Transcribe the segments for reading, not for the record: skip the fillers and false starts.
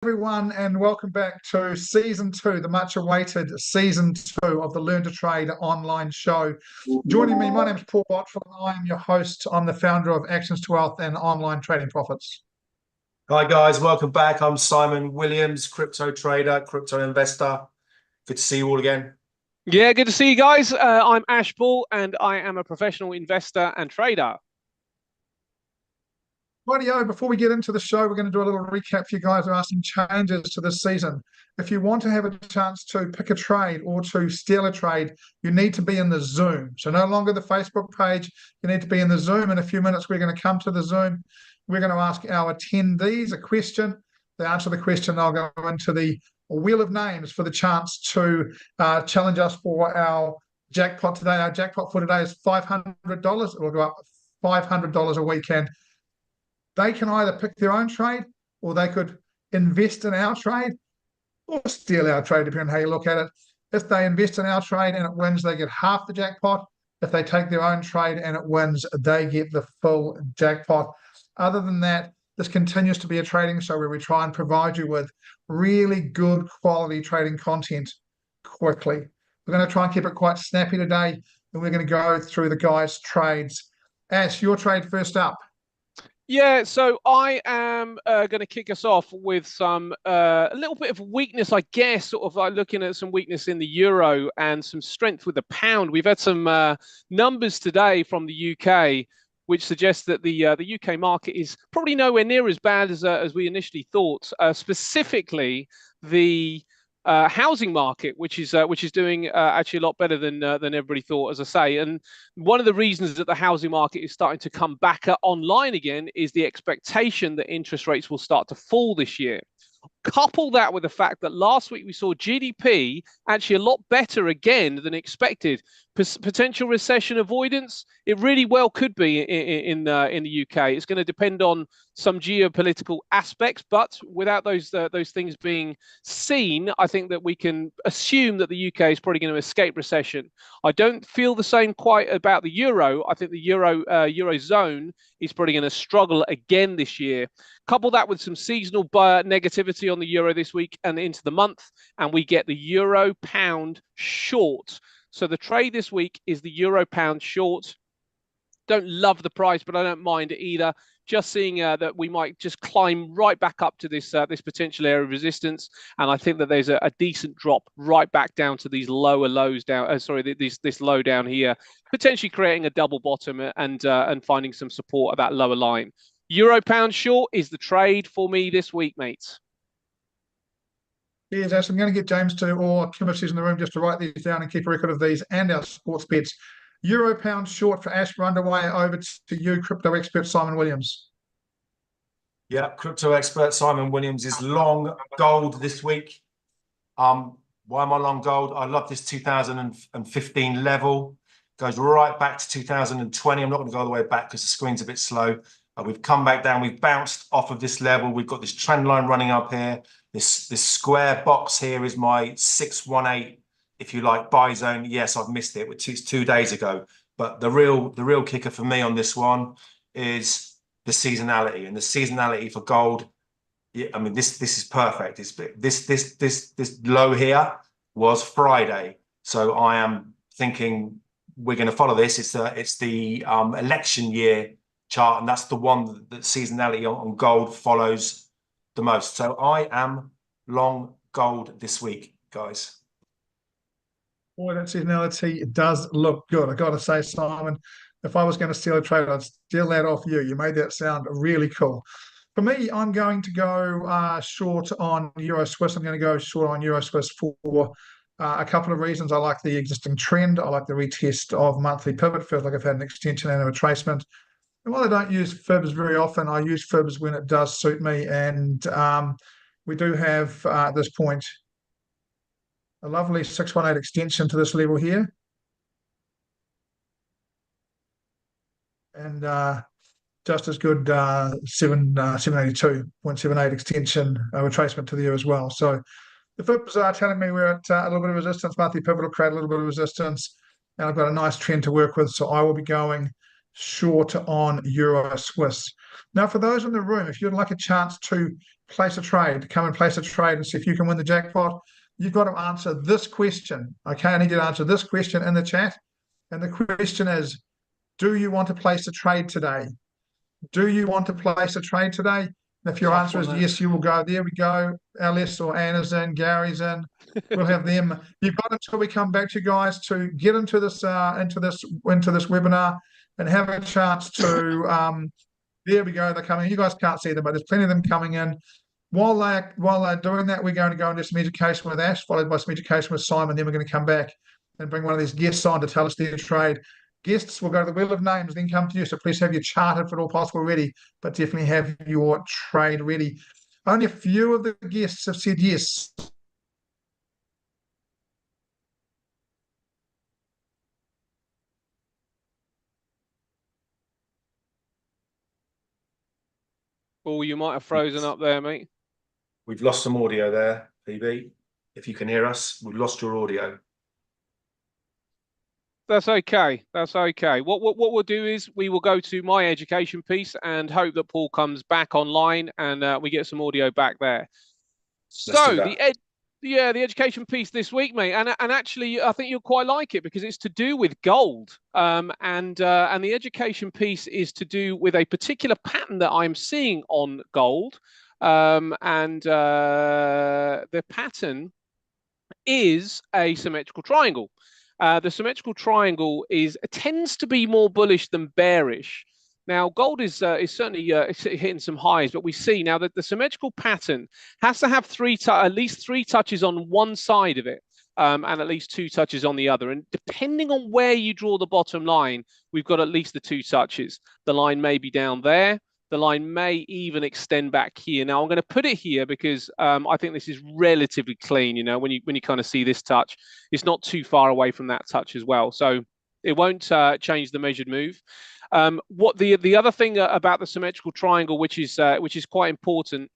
Everyone, and welcome back to season two, the much awaited season two of the Learn to Trade online show. Joining me, my name is Paul Botterill, and I am your host. I'm the founder of Actions to Wealth and Online Trading Profits. Hi guys, welcome back. I'm Simon Williams, crypto trader, crypto investor. Good to see you all again. Yeah, good to see you guys. I'm Ash Ball, and I am a professional investor and trader. Rightio, before we get into the show, we're going to do a little recap for you guys. There are some changes to this season. If you want to have a chance to pick a trade or to steal a trade, you need to be in the Zoom. So no longer the Facebook page, you need to be in the Zoom. In a few minutes, we're going to come to the Zoom. We're going to ask our attendees a question. They answer the question, they'll go into the wheel of names for the chance to challenge us for our jackpot today. Our jackpot for today is $500. It will go up $500 a weekend. They can either pick their own trade, or they could invest in our trade or steal our trade, depending on how you look at it. If they invest in our trade and it wins, they get half the jackpot. If they take their own trade and it wins, they get the full jackpot. Other than that, this continues to be a trading show where we try and provide you with really good quality trading content quickly. We're going to try and keep it quite snappy today, and we're going to go through the guys' trades. Ash, your trade first up. Yeah, so I am going to kick us off with some a little bit of weakness, I guess, sort of like looking at some weakness in the euro and some strength with the pound. We've had some numbers today from the UK, which suggests that the UK market is probably nowhere near as bad as we initially thought. Specifically, the housing market, which is doing actually a lot better than everybody thought, as I say. And one of the reasons that the housing market is starting to come back online again is the expectation that interest rates will start to fall this year. Couple that with the fact that last week we saw GDP actually a lot better again than expected. Potential recession avoidance, it really well could be in the UK. It's going to depend on some geopolitical aspects, but without those things being seen, I think that we can assume that the UK is probably going to escape recession. I don't feel the same quite about the euro. I think the eurozone is probably going to struggle again this year. Couple that with some seasonal negativity on the euro this week and into the month, and we get the euro pound short. So the trade this week is the euro pound short. Don't love the price, but I don't mind it either. Just seeing that we might just climb right back up to this potential area of resistance, and I think that there's a decent drop right back down to these lower lows down. This low down here, potentially creating a double bottom and finding some support at that lower line. Euro pound short is the trade for me this week, mates. Yes, Ash, I'm going to get James to, or Kim if she's in the room, just to write these down and keep a record of these and our sports bets. Euro pound short for Ash. We're underway. Over to you, crypto expert Simon Williams. Yeah, crypto expert Simon Williams is long gold this week. Why am I long gold? I love this 2015 level. Goes right back to 2020. I'm not going to go all the way back because the screen's a bit slow. We've come back down. We've bounced off of this level. We've got this trend line running up here. This square box here is my 618, if you like, buy zone. Yes, I've missed it, which is 2 days ago. But the real kicker for me on this one is the seasonality, and the seasonality for gold. Yeah, I mean this is perfect. This low here was Friday, so I am thinking we're going to follow this. It's the election year chart, and that's the one that seasonality on gold follows the most. So I am long gold this week, guys. Boy, that seasonality does look good. I got to say, Simon, if I was going to steal a trade, I'd steal that off you. You made that sound really cool. For me, I'm going to go short on Euro Swiss. I'm going to go short on Euro Swiss for a couple of reasons. I like the existing trend. I like the retest of monthly pivot. Feels like I've had an extension and a retracement. And while I don't use fibs very often, I use fibs when it does suit me. And we do have, at this point, a lovely 618 extension to this level here. And just as good 782.78 extension retracement to the year as well. So the fibs are telling me we're at a little bit of resistance. Monthly pivot will create a little bit of resistance. And I've got a nice trend to work with. So I will be going short on Euro Swiss. Now, for those in the room, if you'd like a chance to place a trade, come and place a trade and see if you can win the jackpot, you've got to answer this question. Okay, I need you to answer this question in the chat. And the question is, do you want to place a trade today? Do you want to place a trade today? And if your answer is yes, you will go. There we go. LS or Anna's in, Gary's in. We'll have them. You've got until we come back to you guys to get into this webinar and have a chance to. There we go. They're coming. You guys can't see them, but there's plenty of them coming in. While they're doing that, we're going to go into some education with Ash, followed by some education with Simon. Then we're going to come back and bring one of these guests on to tell us their trade. Guests will go to the wheel of names, then come to you. So please have your chart, if at all possible, ready, but definitely have your trade ready. Only a few of the guests have said yes. Oh, you might have frozen up there, mate. We've lost some audio there, PB. If you can hear us, we've lost your audio. That's okay. That's okay. What we'll do is we will go to my education piece and hope that Paul comes back online and we get some audio back there. So the education piece this week, mate, and actually I think you'll quite like it because it's to do with gold. And the education piece is to do with a particular pattern that I'm seeing on gold. The pattern is a symmetrical triangle. The symmetrical triangle tends to be more bullish than bearish. Now, gold is certainly hitting some highs, but we see now that the symmetrical pattern has to have at least three touches on one side of it, and at least two touches on the other. And depending on where you draw the bottom line, we've got at least the two touches. The line may be down there. The line may even extend back here. Now, I'm going to put it here because I think this is relatively clean. You know, when you kind of see this touch, it's not too far away from that touch as well. So it won't change the measured move. What the other thing about the symmetrical triangle, which is quite important,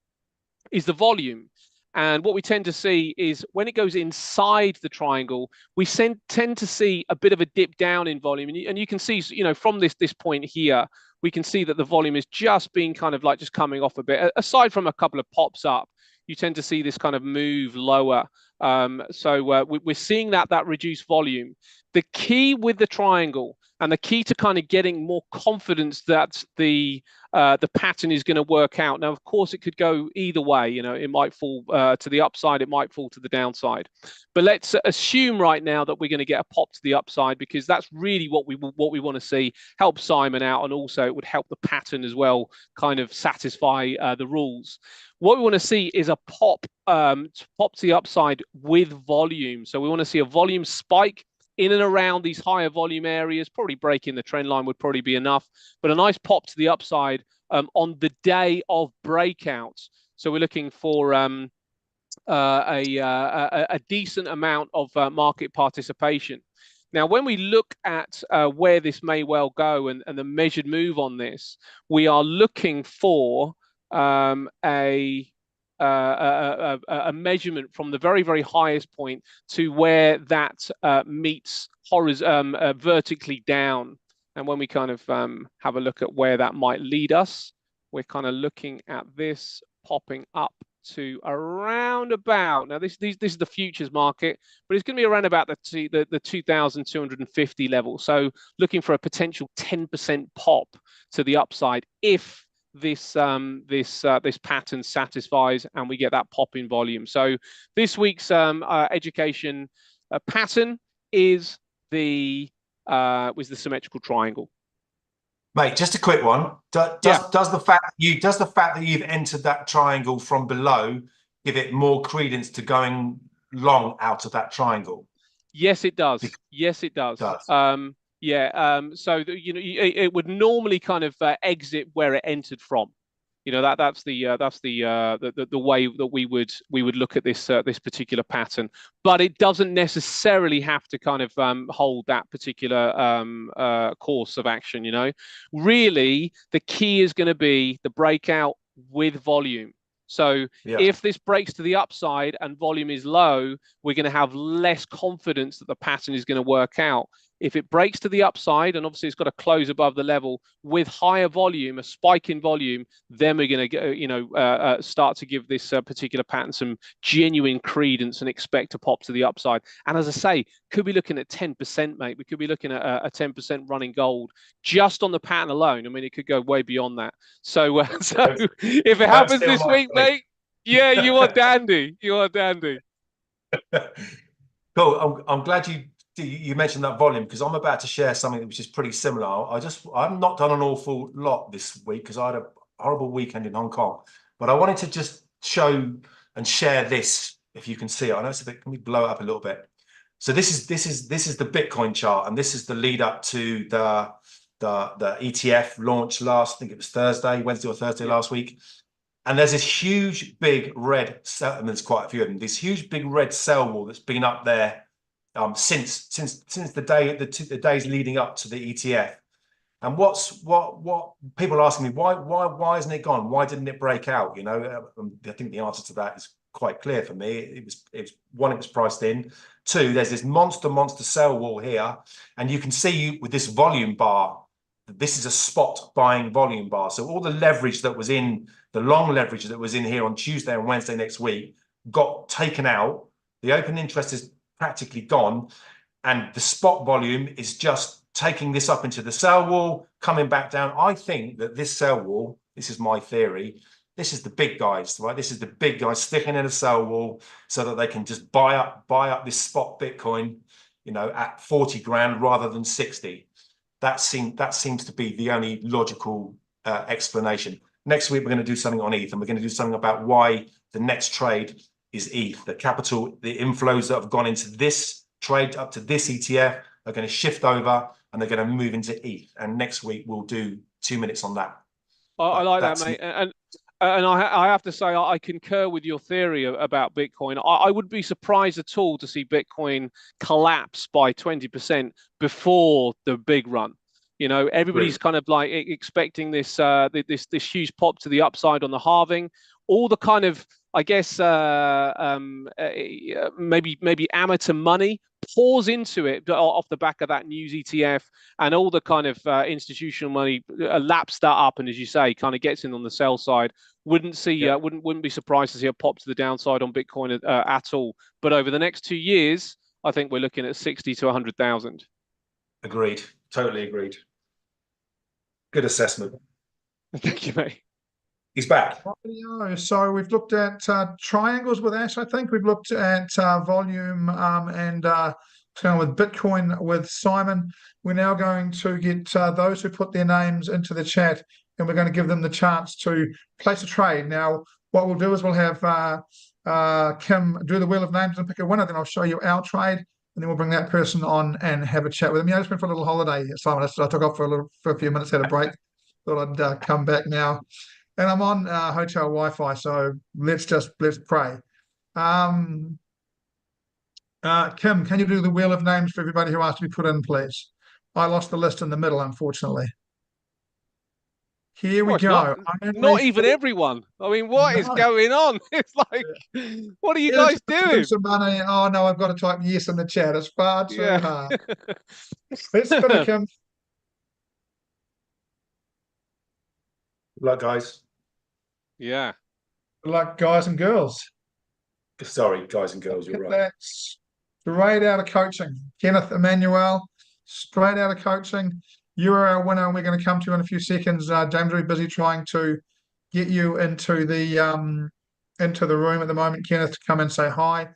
is the volume. And what we tend to see is when it goes inside the triangle, we tend to see a bit of a dip down in volume. And you can see, you know, from this point here, we can see that the volume is just being kind of like just coming off a bit. Aside from a couple of pops up, you tend to see this kind of move lower. So we're seeing that reduced volume. The key with the triangle and the key to kind of getting more confidence that the pattern is going to work out. Now, of course, it could go either way. You know, it might fall to the upside, it might fall to the downside. But let's assume right now that we're going to get a pop to the upside because that's really what we want to see. Help Simon out, and also it would help the pattern as well, kind of satisfy the rules. What we want to see is a pop to the upside with volume. So we want to see a volume spike in and around these higher volume areas. Probably breaking the trend line would probably be enough, but a nice pop to the upside on the day of breakouts. So we're looking for a decent amount of market participation. Now, when we look at where this may well go and the measured move on this, we are looking for a measurement from the very, very highest point to where that meets vertically down. And when we kind of have a look at where that might lead us, we're kind of looking at this popping up to around about, now this is the futures market, but it's going to be around about the 2,250 level. So looking for a potential 10% pop to the upside if this pattern satisfies and we get that pop in volume. So this week's education pattern is the symmetrical triangle. Mate, just a quick one. Does the fact that you've entered that triangle from below give it more credence to going long out of that triangle? Yes, it does. Yes, it does. So it would normally kind of exit where it entered from. You know, that's the way that we would look at this particular pattern, but it doesn't necessarily have to kind of hold that particular course of action. You know, really the key is going to be the breakout with volume. So if this breaks to the upside and volume is low, we're going to have less confidence that the pattern is going to work out. If it breaks to the upside, and obviously it's got to close above the level with higher volume, a spike in volume, then we're going to start to give this particular pattern some genuine credence and expect to pop to the upside. And as I say, could be looking at 10%, mate. We could be looking at a 10% running gold just on the pattern alone. I mean, it could go way beyond that. So if it happens this week, mate, yeah, you are dandy. You are dandy. Cool. I'm glad you mentioned that volume, because I'm about to share something which is pretty similar. I've not done an awful lot this week because I had a horrible weekend in Hong Kong, but I wanted to just show and share this. If you can see it, I know it's a bit. Can we blow it up a little bit? So this is the Bitcoin chart, and this is the lead up to the ETF launch last. I think it was Wednesday or Thursday last week. And there's this huge, big red sell, and there's quite a few of them. This huge, big red sell wall that's been up there since the days leading up to the ETF. And what people are asking me, why isn't it gone? Why didn't it break out? You know, I think the answer to that is quite clear for me. It was priced in. Two, there's this monster sell wall here, and you can see with this volume bar, this is a spot buying volume bar. So all the leverage that was in the long leverage that was in here on Tuesday and Wednesday next week got taken out. The open interest is practically gone, and the spot volume is just taking this up into the sell wall, coming back down. I think that this sell wall, this is my theory, this is the big guys, right? This is the big guys sticking in a sell wall so that they can just buy up this spot Bitcoin, you know, at 40 grand rather than 60. That seems to be the only logical explanation. Next week, we're going to do something on ETH, and we're going to do something about why the next trade is ETH. The inflows that have gone into this trade up to this ETF are going to shift over, and they're going to move into ETH. And next week, we'll do 2 minutes on that. I like that, mate. And I have to say, I concur with your theory about Bitcoin. I would be surprised at all to see Bitcoin collapse by 20% before the big run. You know, everybody's kind of like expecting this this huge pop to the upside on the halving. All the kind of, I guess, maybe amateur money pours into it off the back of that news ETF, and all the kind of institutional money laps that up, and as you say, kind of gets in on the sell side. Wouldn't be surprised to see a pop to the downside on Bitcoin at all. But over the next 2 years, I think we're looking at 60 to 100,000. Agreed. Totally agreed. Good assessment. Thank you, mate. He's back. So we've looked at triangles with Ash, I think. We've looked at volume and with Bitcoin with Simon. We're now going to get those who put their names into the chat, and we're going to give them the chance to place a trade. Now, what we'll do is we'll have Kim do the wheel of names and pick a winner. Then I'll show you our trade, and then we'll bring that person on and have a chat with them. Yeah, I just went for a little holiday, Simon. I took off for a few minutes, had a break. Thought I'd come back now. And I'm on hotel Wi-Fi, so let's pray. Kim, can you do the wheel of names for everybody who asked to be put in, please? I lost the list in the middle, unfortunately. Here we go. Not even everyone. I mean, what is going on? It's like, what are you guys doing? Some money. Oh no, I've got to type yes in the chat. It's far too hard. Let's spin it, Kim. Good luck, guys. Yeah. Good luck, guys and girls. Sorry, guys and girls, you're right. That's straight out of coaching. Kenneth Emmanuel, straight out of coaching. You are our winner, and we're going to come to you in a few seconds. James will be busy trying to get you into the room at the moment. Kenneth, to come and say hi.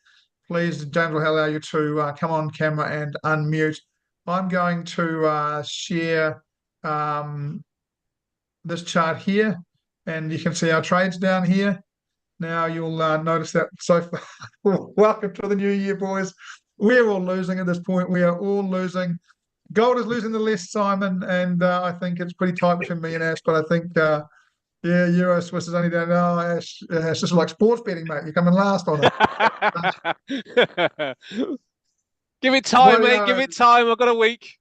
Please, James will allow you to come on camera and unmute. I'm going to share this chart here, and you can see our trades down here. Now you'll notice that so far. Welcome to the new year, boys. We're all losing at this point. We are all losing. Gold is losing the list, Simon, and I think it's pretty tight between me and Ash, but I think, Euro Swiss is only down. No, Ash, it's just like sports betting, mate. You're coming last on it. Give it time, mate. Give it time. I've got a week.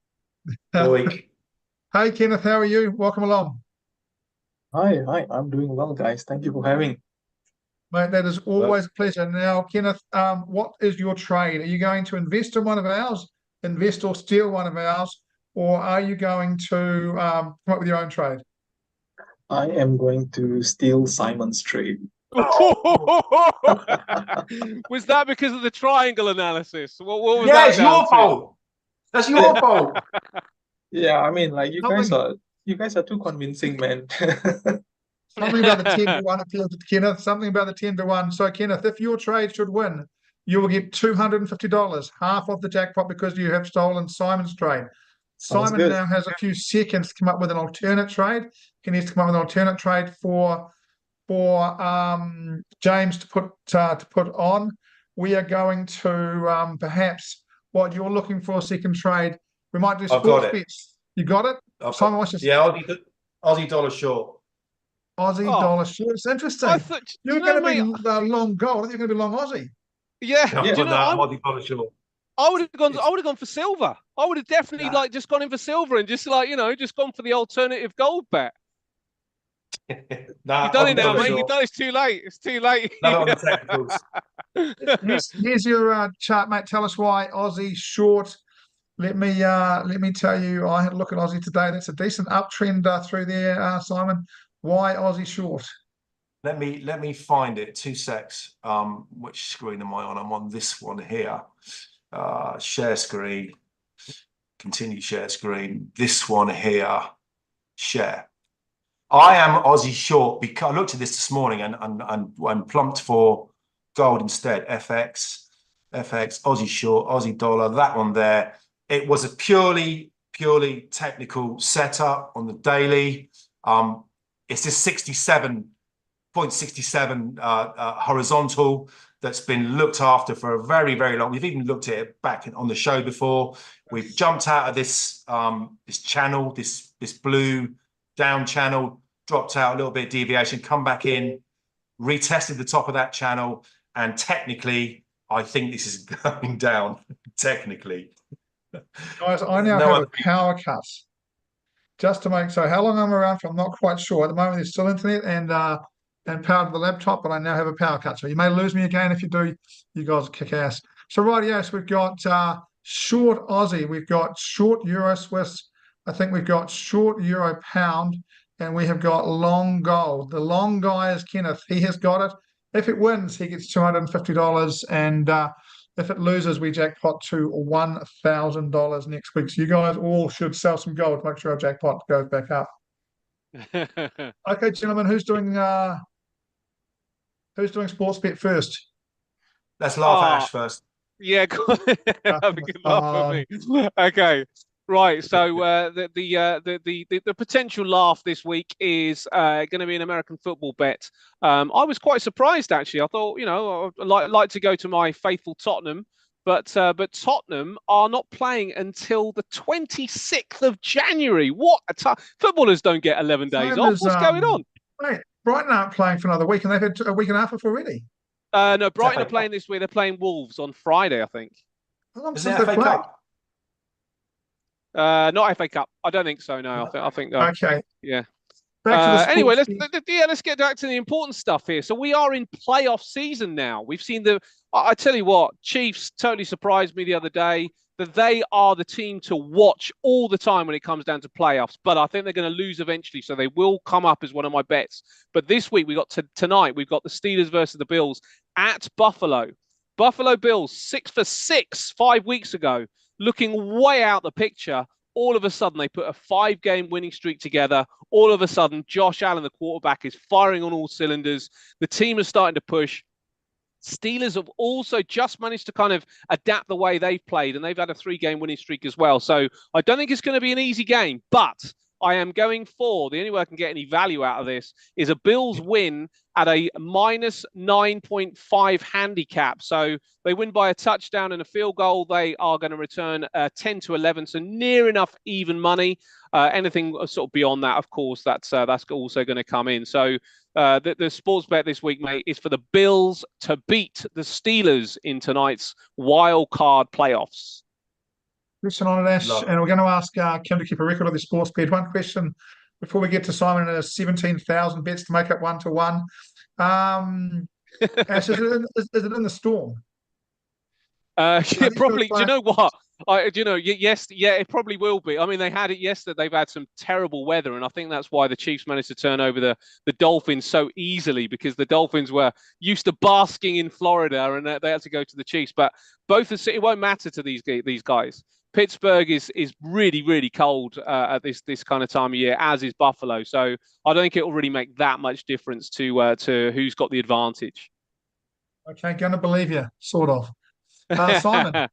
Hey, Kenneth, how are you? Welcome along. Hi. I'm doing well, guys. Thank you for having. Mate, that is always a pleasure. Now, Kenneth, what is your trade? Are you going to invest in one of ours, invest or steal one of ours, or are you going to come up with your own trade? I am going to steal Simon's trade. Was that because of the triangle analysis? What was Yeah, that it's down your to? fault. That's your fault. Yeah, I mean, like you guys Something- are too convincing, man. Something about the 10 to 1 appealed to Kenneth. Something about the 10 to 1. So, Kenneth, if your trade should win, you will get $250, half of the jackpot, because you have stolen Simon's trade. Sounds Simon good. now has a few seconds to come up with an alternate trade. He needs to come up with an alternate trade for James to put on. We are going to perhaps what you're looking for a second trade. We might do I've got sports it. bets. You got it? Simon, what's your Yeah, Aussie dollar short. Aussie Oh, dollar short? It's interesting. I thought, do You're you know, going to mate? be long gold. I think you're going to be long Aussie. Yeah, No, Yeah. do you know, I'm Aussie dollar short. I would have gone for silver. I would have definitely Nah. like just gone in for silver and just like, just gone for the alternative gold bet. Nah, You've done Aussie it now, dollar mate. short. You've done it. It's too late. It's too late. Love it on the technicals. Here's your chart, mate. Tell us why Aussie short. Let me tell you. I had a look at Aussie today. That's a decent uptrend through there, Simon. Why Aussie short? Let me find it. 2 secs. Which screen am I on? I'm on this one here. Share screen. Continue share screen. This one here. Share. I am Aussie short because I looked at this morning and plumped for gold instead. FX, Aussie short, Aussie dollar. That one there. It was a purely technical setup on the daily. It's this 67.67 horizontal that's been looked after for a very, very long. We've even looked at it back on the show before. We've jumped out of this this channel, this blue down channel, dropped out a little bit of deviation, come back in, retested the top of that channel, and technically, I think this is going down. Technically, Guys, I now have a power cut. Just to make so how long I'm around for, I'm not quite sure. At the moment, there's still internet and power to the laptop, but I now have a power cut. So you may lose me again. If you do, you guys kick ass. So right, yes, we've got short Aussie, we've got short Euro Swiss, I think we've got short Euro Pound, and we have got long gold. The long guy is Kenneth. He has got it. If it wins, he gets $250, and if it loses, we jackpot to $1,000 next week. So you guys all should sell some gold to make sure our jackpot goes back up. Okay, gentlemen, who's doing sports bet first? let's laugh at Ash first. Yeah, have a good laugh at me. Okay, right. So the potential laugh this week is going to be an American football bet. I was quite surprised actually. I thought I'd like to go to my faithful Tottenham, but Tottenham are not playing until the 26th of January. What a time! Footballers don't get 11 days off. What's going on? Mate, Brighton aren't playing for another week, and they've had a week and a half off already. No, Brighton are playing this week. They're playing Wolves on Friday, I think. How long Is since it they FA played? Cup? Not FA Cup. I don't think so. No, I think. Okay. Yeah. Back to the Anyway, sports let's get back to the important stuff here. So we are in playoff season now. We've seen I tell you what, Chiefs totally surprised me the other day that they are the team to watch all the time when it comes down to playoffs. But I think they're going to lose eventually, so they will come up as one of my bets. But this week tonight we've got the Steelers versus the Bills at Buffalo. Buffalo Bills 6 for 6 5 weeks ago, looking way out the picture. All of a sudden, they put a 5-game winning streak together. All of a sudden, Josh Allen, the quarterback, is firing on all cylinders. The team is starting to push. Steelers have also just managed to kind of adapt the way they've played, and they've had a 3-game winning streak as well. So I don't think it's going to be an easy game, but I am going for, the only way I can get any value out of this is a Bills win at a minus 9.5 handicap. So they win by a touchdown and a field goal. They are going to return 10 to 11, so near enough even money. Anything sort of beyond that, of course, that's also going to come in. So the sports bet this week, mate, is for the Bills to beat the Steelers in tonight's wild card playoffs. Listen on it, Ash, and we're going to ask Kim to keep a record of the sports bet. One question before we get to Simon and his 17,000 bets to make up 1-to-1. Ash, is it in the Storm? Yeah, probably. Do you know what? Yes, yeah, it probably will be. I mean, they had it yesterday. They've had some terrible weather, and I think that's why the Chiefs managed to turn over the Dolphins so easily, because the Dolphins were used to basking in Florida, and they had to go to the Chiefs. But it won't matter to these guys. Pittsburgh is really, really cold at this kind of time of year, as is Buffalo. So I don't think it will really make that much difference to who's got the advantage. Okay, gonna believe you, sort of. Simon.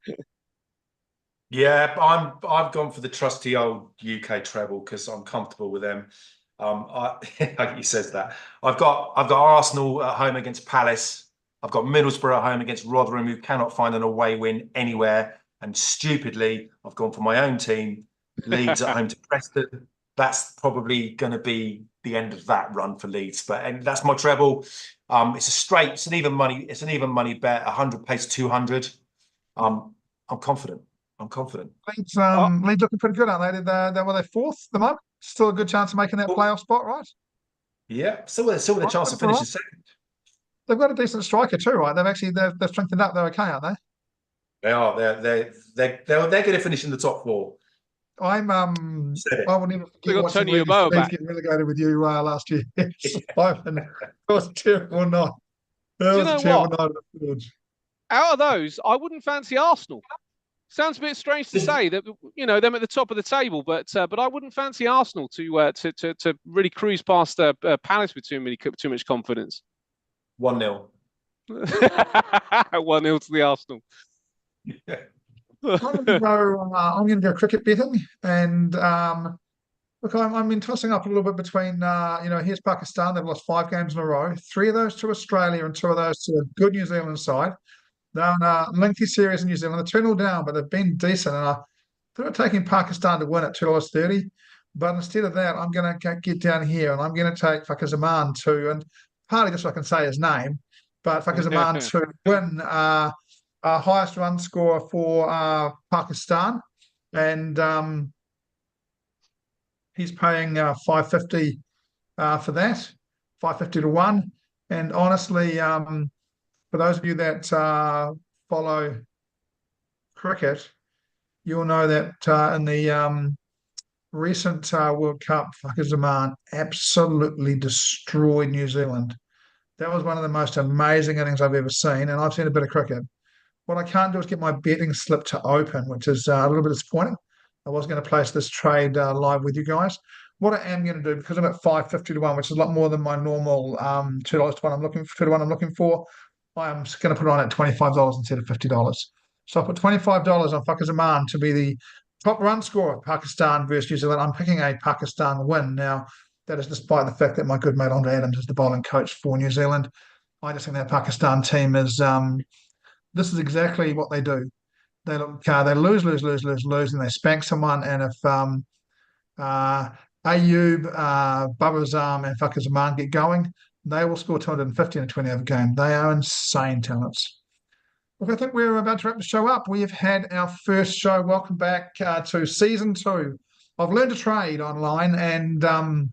Yeah, I've gone for the trusty old UK treble because I'm comfortable with them. He says that. I've got Arsenal at home against Palace. I've got Middlesbrough at home against Rotherham, who cannot find an away win anywhere. And stupidly, I've gone for my own team, Leeds at home to Preston. That's probably going to be the end of that run for Leeds. And that's my treble. It's an even money bet. 100 pays 200. I'm confident. Leeds, Leeds looking pretty good, aren't they? Were they fourth at the moment? Still a good chance of making that playoff spot, right? Yeah, still with a chance of finishing second. They've got a decent striker too, right? They've strengthened up. They're okay, aren't they? They are. They're going to finish in the top four. I will never forget watching Leeds get relegated with you last year. Simon, it was a terrible night. That was a terrible night of the Forge. Out of those, I wouldn't fancy Arsenal. Sounds a bit strange to say that, them at the top of the table, but I wouldn't fancy Arsenal to really cruise past Palace with too much confidence. 1-0. 1-0 to the Arsenal. Yeah. I'm going to go cricket betting, and look, I've been tossing up a little bit between here's Pakistan. They've lost 5 games in a row, 3 of those to Australia and 2 of those to a good New Zealand side. They're on a lengthy series in New Zealand. They're 2-0 down, but they've been decent. And I thought taking Pakistan to win at $2.30. But instead of that, I'm going to get down here and I'm going to take Fakhar Zaman to, and partly just so I can say his name, but Fakhar Zaman to win highest run score for Pakistan. And he's paying $5.50 for that, 5.50 to 1. And honestly, for those of you that follow cricket, you'll know that in the recent World Cup, Fakhar Zaman absolutely destroyed New Zealand. That was one of the most amazing innings I've ever seen, and I've seen a bit of cricket. What I can't do is get my betting slip to open, which is a little bit disappointing. I was going to place this trade live with you guys. What I am going to do, because I'm at 5.50 to 1, which is a lot more than my normal $2 to 1 I'm looking for, I'm going to put it on at $25 instead of $50. So I put $25 on Fakhar Zaman to be the top run scorer of Pakistan versus New Zealand. I'm picking a Pakistan win. Now, that is despite the fact that my good mate Andre Adams is the bowling coach for New Zealand. I just think that Pakistan team is this is exactly what they do. They lose, and they spank someone. And if Ayub, Babazam, and Fakhar Zaman get going, they will score 250 in a 20-over game. They are insane talents. Look, I think we're about to wrap the show up. We have had our first show. Welcome back to season 2 of Learn to Trade Online, and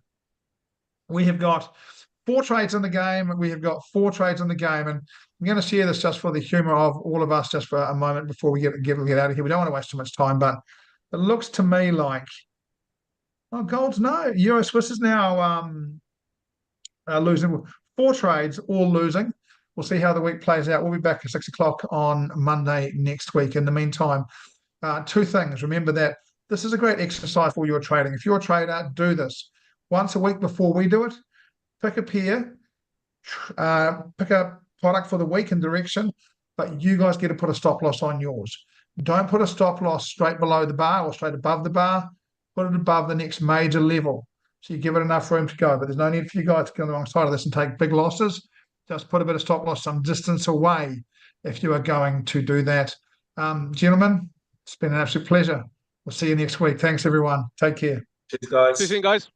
we have got 4 trades in the game. We have got 4 trades in the game, and I'm going to share this just for the humour of all of us, just for a moment before we get out of here. We don't want to waste too much time, but it looks to me like gold's no. Euro Swiss is now losing 4 trades, all losing. We'll see how the week plays out. We'll be back at 6 o'clock on Monday next week. In the meantime, 2 things. Remember that this is a great exercise for your trading. If you're a trader, do this once a week before we do it. Pick a pair, pick a product for the week and direction, but you guys get to put a stop loss on yours. Don't put a stop loss straight below the bar or straight above the bar. Put it above the next major level. So you give it enough room to go. But there's no need for you guys to go on the wrong side of this and take big losses. Just put a bit of stop loss some distance away if you are going to do that. Gentlemen, it's been an absolute pleasure. We'll see you next week. Thanks, everyone. Take care. Cheers, guys. See you soon, guys.